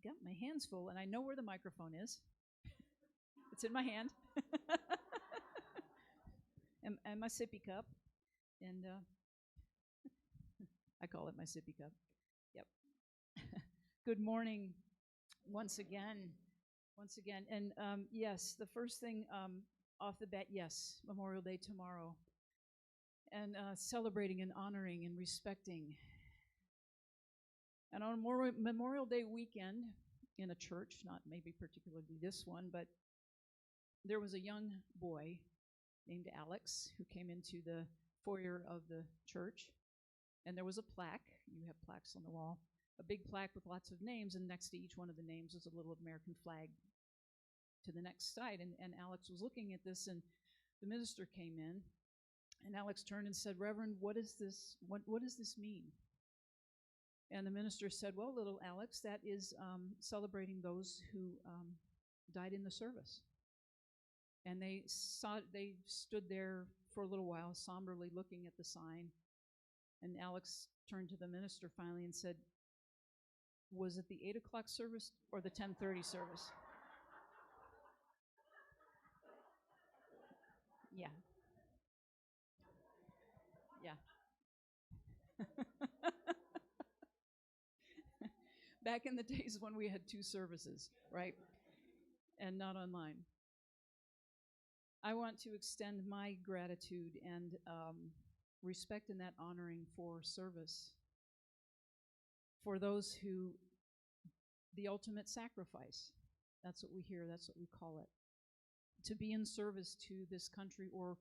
got my hands full, and I know where the microphone is. It's in my hand. and my sippy cup. And I call it my sippy cup. Yep. Good morning once again. Once again. And yes, the first thing off the bat, yes, Memorial Day tomorrow. And celebrating and honoring and respecting. And on Memorial Day weekend in a church, not maybe particularly this one, but there was a young boy named Alex who came into the foyer of the church, and there was a plaque. You have plaques on the wall, a big plaque with lots of names, and next to each one of the names was a little American flag to the next side. And Alex was looking at this, and the minister came in, and Alex turned and said, "Reverend, what is this? What does this mean?" And the minister said, "Well, little Alex, that is celebrating those who died in the service." And they stood there for a little while, somberly looking at the sign. And Alex turned to the minister finally and said, "Was it the 8 o'clock service or the 10:30 service?" Yeah. Yeah. Back in the days when we had 2 services, right? And not online. I want to extend my gratitude and respect and that honoring for service, for those who, the ultimate sacrifice. That's what we hear, that's what we call it. To be in service to this country, or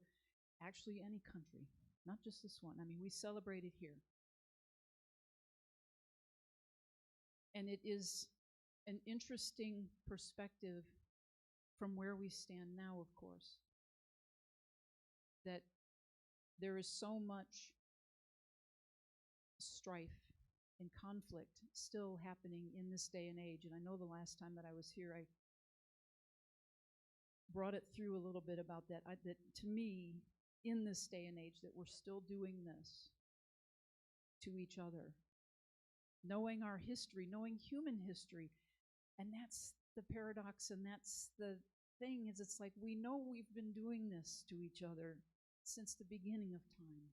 actually any country, not just this one. I mean, we celebrate it here. And it is an interesting perspective from where we stand now, of course, that there is so much strife and conflict still happening in this day and age. And I know the last time that I was here, I brought it through a little bit about that. That to me, in this day and age, that we're still doing this to each other. Knowing our history, knowing human history. And that's the paradox, and that's the thing, is it's like we know we've been doing this to each other since the beginning of time,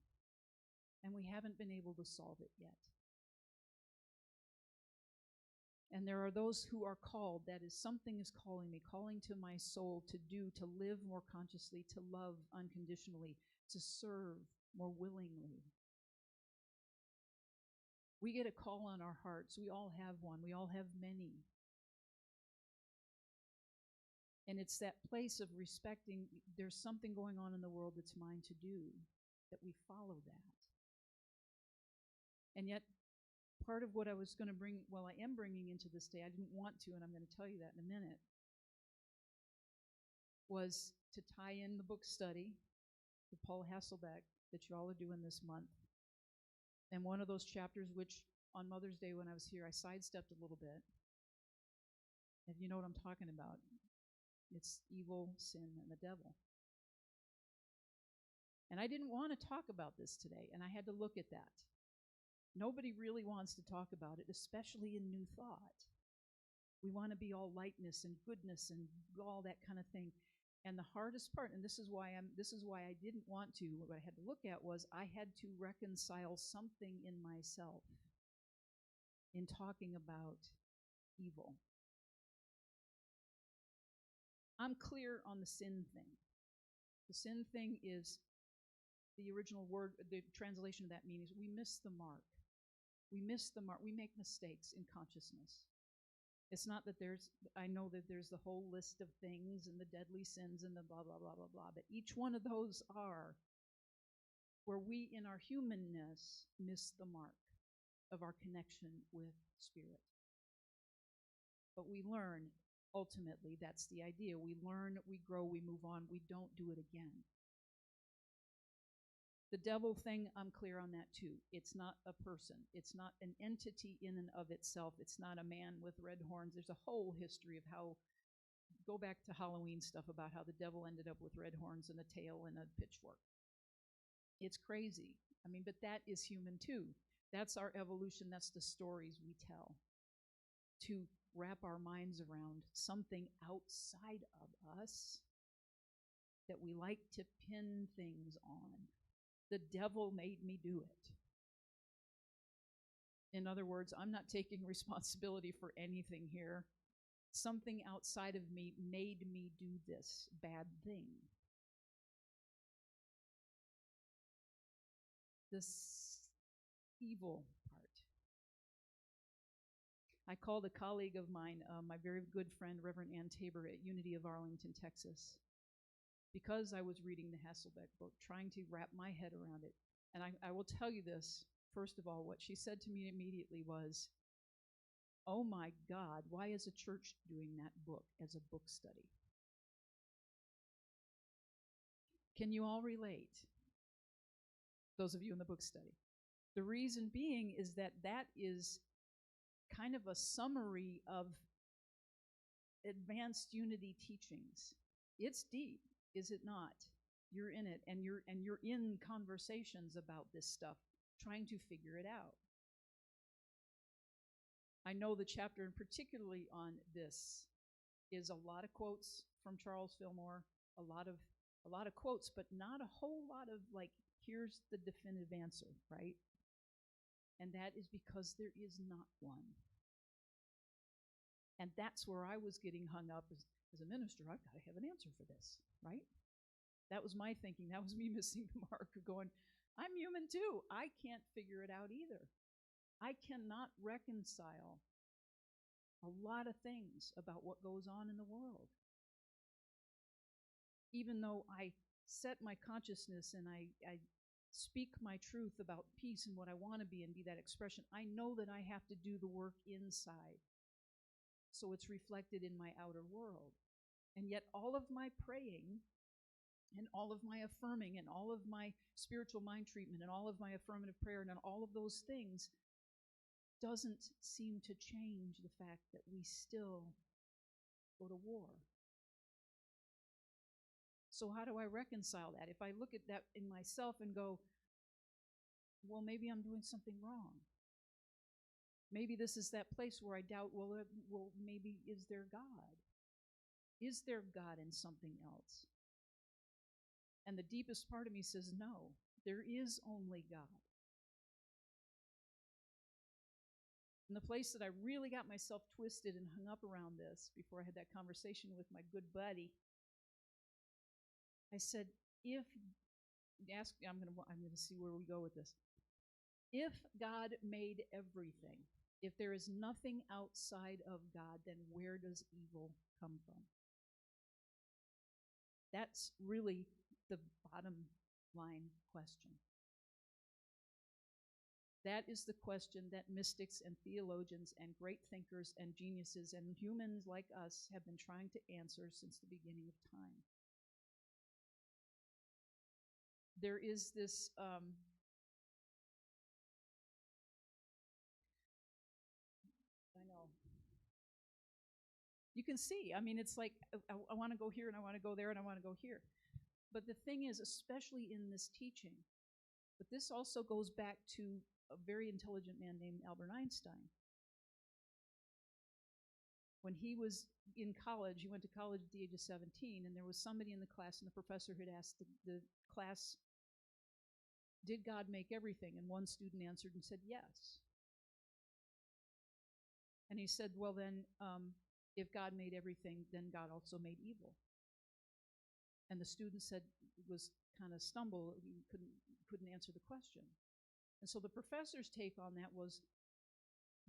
and we haven't been able to solve it yet. And there are those who are called, that is, something is calling me, calling to my soul to do, to live more consciously, to love unconditionally, to serve more willingly. We get a call on our hearts. We all have one. We all have many. And it's that place of respecting, there's something going on in the world that's mine to do, that we follow that. And yet, part of what I was going to bring, well, I am bringing into this day, I didn't want to, and I'm going to tell you that in a minute, was to tie in the book study, the Paul Hasselbeck, that you all are doing this month. And one of those chapters, which on Mother's Day when I was here, I sidestepped a little bit. If you know what I'm talking about, it's evil, sin, and the devil. And I didn't want to talk about this today, and I had to look at that. Nobody really wants to talk about it, especially in New Thought. We want to be all lightness and goodness and all that kind of thing. And the hardest part, and this is why I didn't want to, what I had to look at was I had to reconcile something in myself in talking about evil. I'm clear on the sin thing. The sin thing is, the original word, the translation of that means we miss the mark. We miss the mark. We make mistakes in consciousness. It's not that I know that there's the whole list of things and the deadly sins and the blah, blah, blah, blah, blah, but each one of those are where we, in our humanness, miss the mark of our connection with Spirit. But we learn, ultimately, that's the idea. We learn, we grow, we move on, we don't do it again. The devil thing, I'm clear on that too. It's not a person. It's not an entity in and of itself. It's not a man with red horns. There's a whole history of how, go back to Halloween stuff about how the devil ended up with red horns and a tail and a pitchfork. It's crazy. I mean, but that is human too. That's our evolution. That's the stories we tell. to wrap our minds around something outside of us that we like to pin things on. The devil made me do it. In other words, I'm not taking responsibility for anything here. Something outside of me made me do this bad thing. This evil part. I called a colleague of mine, my very good friend, Reverend Ann Tabor at Unity of Arlington, Texas, because I was reading the Hasselbeck book, trying to wrap my head around it. And I will tell you this, first of all, what she said to me immediately was, oh my God, why is a church doing that book as a book study? Can you all relate? Those of you in the book study. The reason being is that is kind of a summary of advanced unity teachings. It's deep, is it not? You're in it, and you're in conversations about this stuff, trying to figure it out. I know the chapter, and particularly on this, is a lot of quotes from Charles Fillmore, a lot of quotes, but not a whole lot of like, here's the definitive answer, right? And that is because there is not one. And that's where I was getting hung up as a minister. I've got to have an answer for this, right? That was my thinking. That was me missing the mark of going, I'm human too. I can't figure it out either. I cannot reconcile a lot of things about what goes on in the world. Even though I set my consciousness and I speak my truth about peace and what I want to be and be that expression, I know that I have to do the work inside so it's reflected in my outer world. And yet all of my praying and all of my affirming and all of my spiritual mind treatment and all of my affirmative prayer and all of those things doesn't seem to change the fact that we still go to war. So how do I reconcile that? If I look at that in myself and go, well, maybe I'm doing something wrong. Maybe this is that place where I doubt, well, maybe is there God? Is there God in something else? And the deepest part of me says, no, there is only God. And the place that I really got myself twisted and hung up around this before I had that conversation with my good buddy, I said, I'm going to see where we go with this. If God made everything, if there is nothing outside of God, then where does evil come from? That's really the bottom line question. That is the question that mystics and theologians and great thinkers and geniuses and humans like us have been trying to answer since the beginning of time. There is this I know. You can see, I mean, it's like, I want to go here and I want to go there and I want to go here. But the thing is, especially in this teaching, but this also goes back to a very intelligent man named Albert Einstein. When he was in college, he went to college at the age of 17, and there was somebody in the class, and the professor had asked the class, did God make everything? And one student answered and said, yes. And he said, well then, if God made everything, then God also made evil. And the student said, was kind of stumbled, he couldn't answer the question. And so the professor's take on that was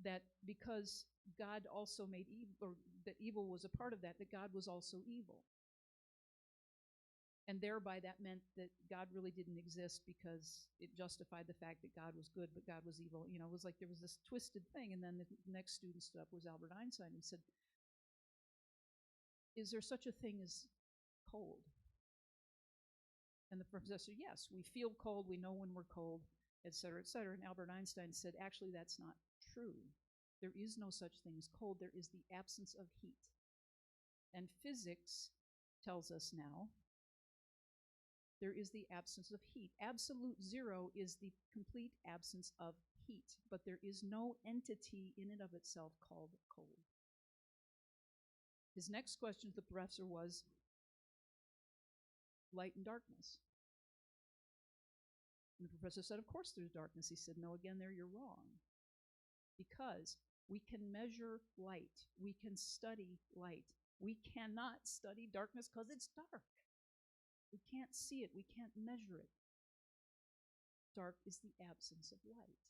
that because God also made evil, or that evil was a part of that God was also evil. And thereby that meant that God really didn't exist because it justified the fact that God was good, but God was evil. You know, it was like there was this twisted thing. And then the next student stood up was Albert Einstein and said, is there such a thing as cold? And the professor, yes, we feel cold, we know when we're cold, et cetera, et cetera. And Albert Einstein said, actually, that's not true. There is no such thing as cold. There is the absence of heat. And physics tells us now there is the absence of heat. Absolute zero is the complete absence of heat, but there is no entity in and of itself called cold. His next question to the professor was light and darkness. And the professor said, of course there's darkness. He said, no, again, there you're wrong. Because we can measure light. We can study light. We cannot study darkness because it's dark. We can't see it. We can't measure it. Dark is the absence of light.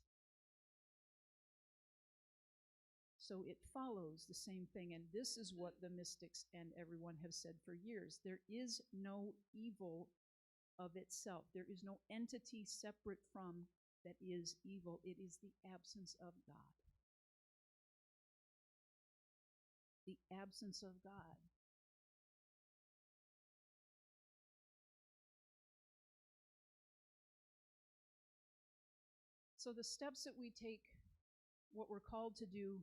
So it follows the same thing, and this is what the mystics and everyone have said for years. There is no evil of itself. There is no entity separate from that is evil. It is the absence of God. The absence of God. So the steps that we take, what we're called to do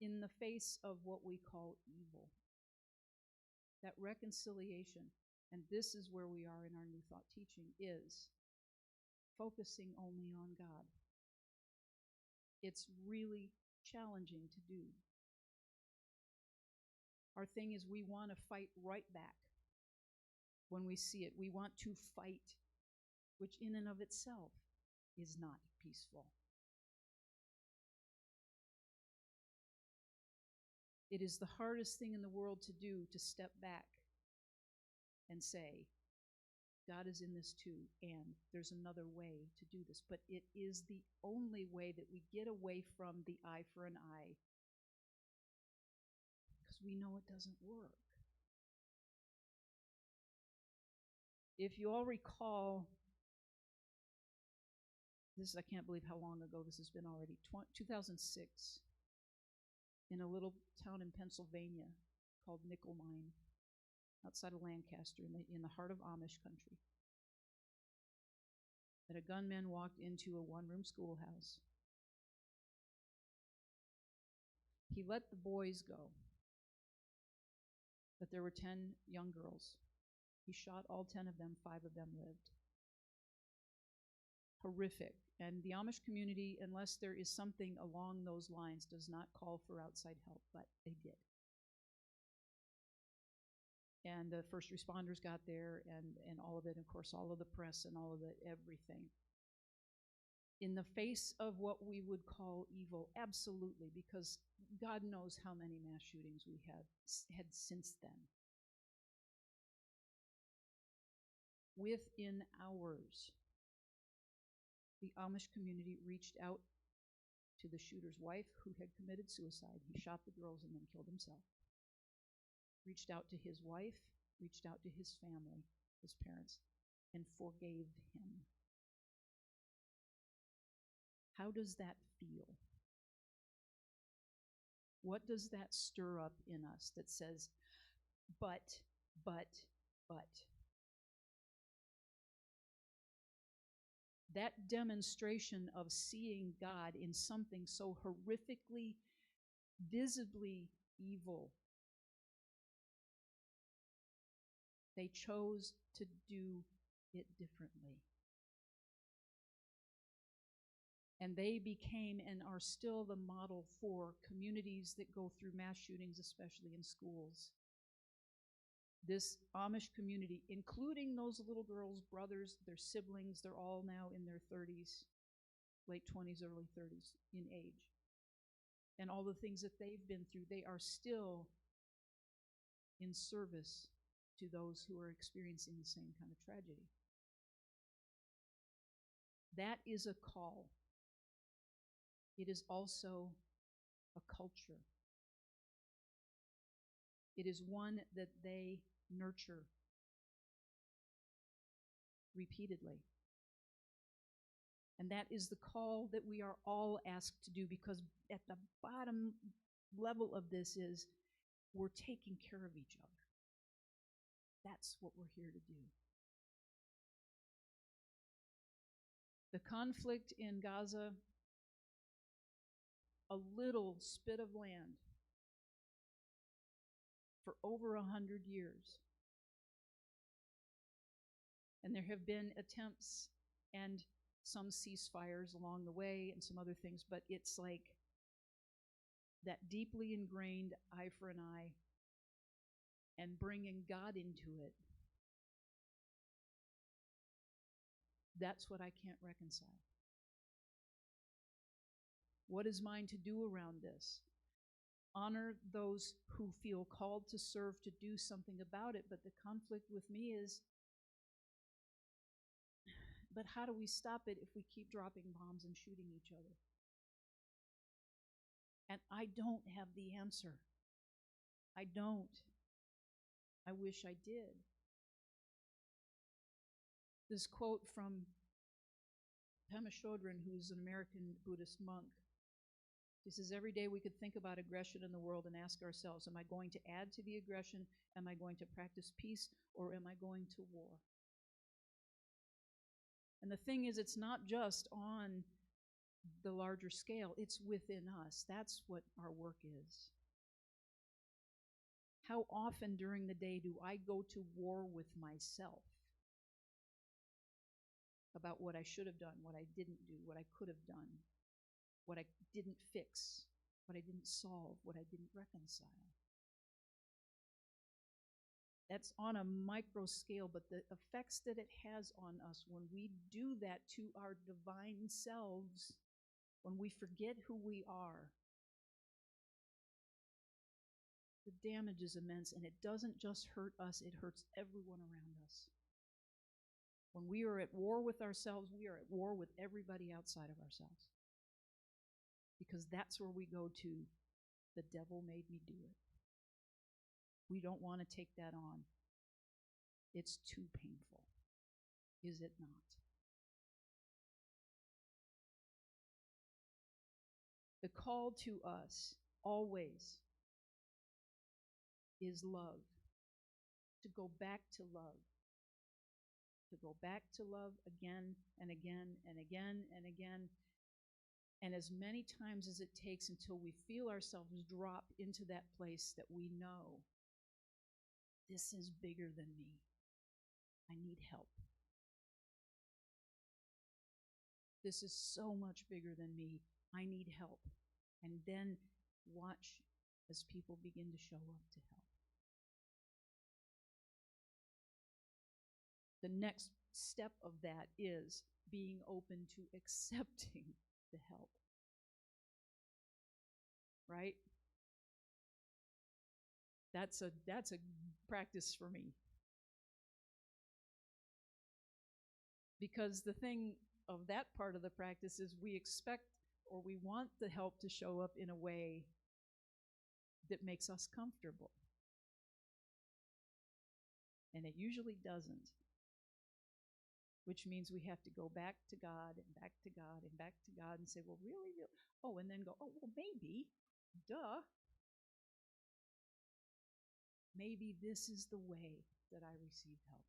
in the face of what we call evil, that reconciliation, and this is where we are in our New Thought teaching, is focusing only on God. It's really challenging to do. Our thing is we want to fight right back when we see it. We want to fight, which in and of itself is not peaceful. It is the hardest thing in the world to do, to step back and say, God is in this too, and there's another way to do this. But it is the only way that we get away from the eye for an eye, because we know it doesn't work. If you all recall, this, I can't believe how long ago this has been already, 2006, in a little town in Pennsylvania called Nickel Mine, outside of Lancaster, in the heart of Amish country, that a gunman walked into a one-room schoolhouse. He let the boys go, but there were 10 young girls. He shot all 10 of them, 5 of them lived. Horrific. And the Amish community, unless there is something along those lines, does not call for outside help, but they did. And the first responders got there, and all of it, of course, all of the press and all of it, everything. In the face of what we would call evil, absolutely, because God knows how many mass shootings we have had since then. Within hours, the Amish community reached out to the shooter's wife, who had committed suicide. He shot the girls and then killed himself. Reached out to his wife, reached out to his family, his parents, and forgave him. How does that feel? What does that stir up in us that says, but? That demonstration of seeing God in something so horrifically, visibly evil, they chose to do it differently. And they became and are still the model for communities that go through mass shootings, especially in schools. This Amish community, including those little girls' brothers, their siblings, they're all now in their 30s, late 20s, early 30s in age. And all the things that they've been through, they are still in service to those who are experiencing the same kind of tragedy. That is a call. It is also a culture. It is one that they nurture repeatedly. And that is the call that we are all asked to do, because at the bottom level of this is we're taking care of each other. That's what we're here to do. The conflict in Gaza, a little spit of land for over 100 years. And there have been attempts and some ceasefires along the way and some other things, but it's like that deeply ingrained eye for an eye and bringing God into it. That's what I can't reconcile. What is mine to do around this? Honor those who feel called to serve, to do something about it, but the conflict with me is, but how do we stop it if we keep dropping bombs and shooting each other? And I don't have the answer. I don't. I wish I did. This quote from Pema Chodron, who's an American Buddhist monk. He says, every day we could think about aggression in the world and ask ourselves, am I going to add to the aggression? Am I going to practice peace? Or am I going to war? And the thing is, it's not just on the larger scale, it's within us. That's what our work is. How often during the day do I go to war with myself about what I should have done, what I didn't do, what I could have done, what I didn't fix, what I didn't solve, what I didn't reconcile? That's on a micro scale, but the effects that it has on us when we do that to our divine selves, when we forget who we are, the damage is immense, and it doesn't just hurt us, it hurts everyone around us. When we are at war with ourselves, we are at war with everybody outside of ourselves. Because that's where we go to, the devil made me do it. We don't want to take that on. It's too painful. Is it not? The call to us always is love. To go back to love. To go back to love again and again and again and again. And as many times as it takes until we feel ourselves drop into that place that we know, this is bigger than me. I need help. This is so much bigger than me. I need help. And then watch as people begin to show up to help. The next step of that is being open to accepting the help. Right? That's a practice for me. Because the thing of that part of the practice is we expect or we want the help to show up in a way that makes us comfortable. And it usually doesn't. Which means we have to go back to God and back to God and back to God and say, well, really? Oh, and then go, oh, well, maybe. Duh. Maybe this is the way that I receive help.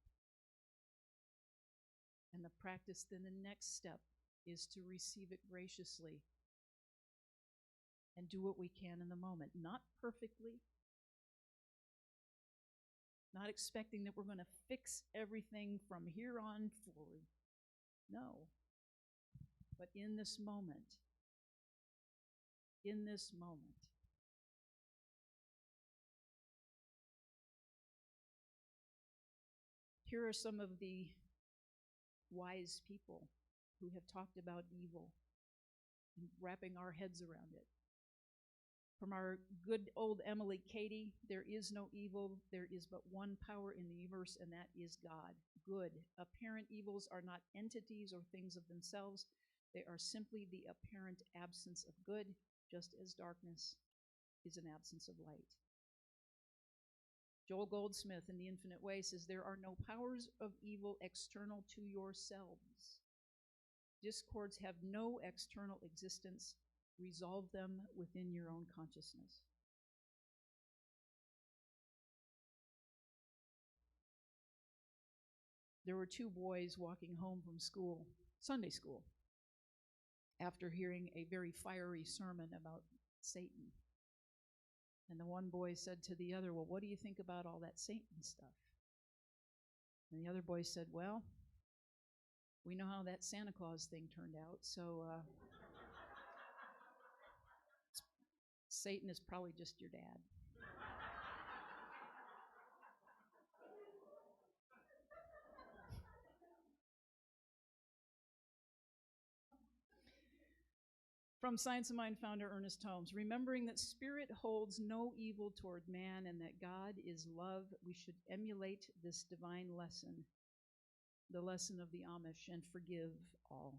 And the practice, then the next step is to receive it graciously and do what we can in the moment. Not perfectly. Not expecting that we're going to fix everything from here on forward. No. But in this moment, here are some of the wise people who have talked about evil and wrapping our heads around it. From our good old Emily Cady, there is no evil, there is but one power in the universe, and that is God. Good. Apparent evils are not entities or things of themselves. They are simply the apparent absence of good, just as darkness is an absence of light. Joel Goldsmith in The Infinite Way says, there are no powers of evil external to yourselves. Discords have no external existence. Resolve them within your own consciousness. There were two boys walking home from school, Sunday school, after hearing a very fiery sermon about Satan. And the one boy said to the other, well, what do you think about all that Satan stuff? And the other boy said, well, We know how that Santa Claus thing turned out, so Satan is probably just your dad. From Science of Mind founder Ernest Holmes, remembering that spirit holds no evil toward man and that God is love, we should emulate this divine lesson, the lesson of the Amish, and forgive all.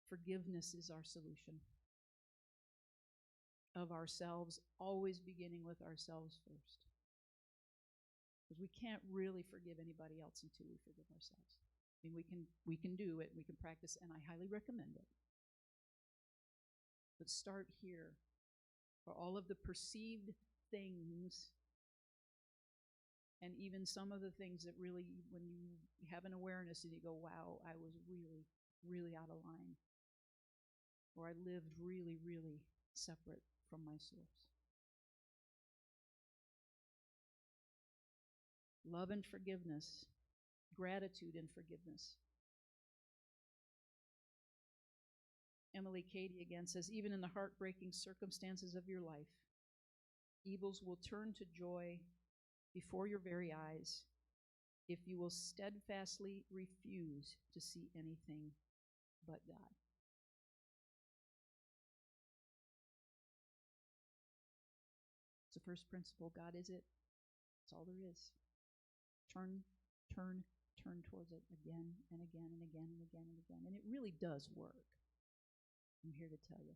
Forgiveness is our solution. Of ourselves, always beginning with ourselves first. Because we can't really forgive anybody else until we forgive ourselves. I mean, we can do it, we can practice, and I highly recommend it. But start here. For all of the perceived things, and even some of the things that really, when you have an awareness and you go, wow, I was really, really out of line. Or I lived really, really separate from my source. Love and forgiveness, gratitude and forgiveness. Emily Cady again says, even in the heartbreaking circumstances of your life, evils will turn to joy before your very eyes if you will steadfastly refuse to see anything but God. It's the first principle. God is it. That's all there is. Turn towards it again and again and again and again and again. And it really does work. I'm here to tell you.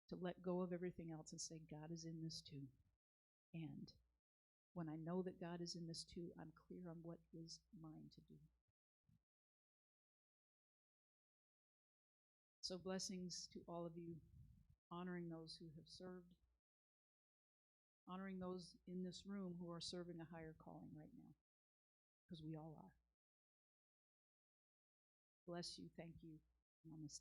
To let go of everything else and say, God is in this too. And when I know that God is in this too, I'm clear on what is mine to do. So blessings to all of you, honoring those who have served, honoring those in this room who are serving a higher calling right now, because we all are. Bless you, thank you, namaste.